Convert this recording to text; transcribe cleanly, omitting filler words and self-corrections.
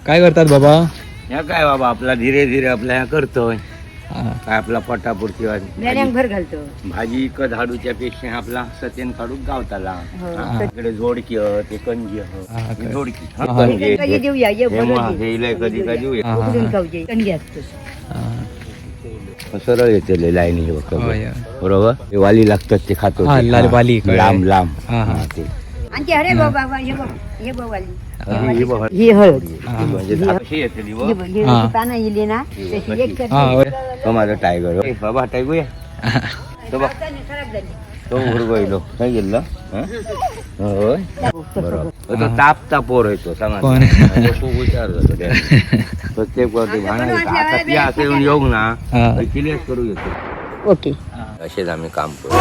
काय करतात बाबा? ह्या काय बाबा आपला धीरे धीरे आपला ह्या करतोय हा. काय आपला पटापुरती भर घालतो. भाजी इकत हाडूच्या पेक्षा आपला सतेन काढून गावताला हो. इकडे जोडकी ते कंजी हा, काय. जोडकी हा. कधी देऊया ये कधी का देऊया हा, उकडून हा. खाऊचे कंडी असतो. हा. सरळ येते लाईनी होय. बरोबर ते वाली लागतात ते खातो हा, ते. लाल हा. वाली कळे. लांब लांब हा, हा. हा, ते. आणि अरे बाबा हे बाबाली ही बघ. ही हळद म्हणजे कशी येते ती बघ. ही हा. पानं येली ना त्याची एक हा, होय. तो माझा टायगर ए, बाबा टायगूया तो बघ खराब झाली. तो उरगोयलो काय गेलं होय बरोबर तो तापता पोर येतो कोण? विचार जातो प्रत्येक वरती भांडा आता ती असं येऊन येऊ ना हा. क्लिअर करू येतो ओके. असेच आम्ही काम करू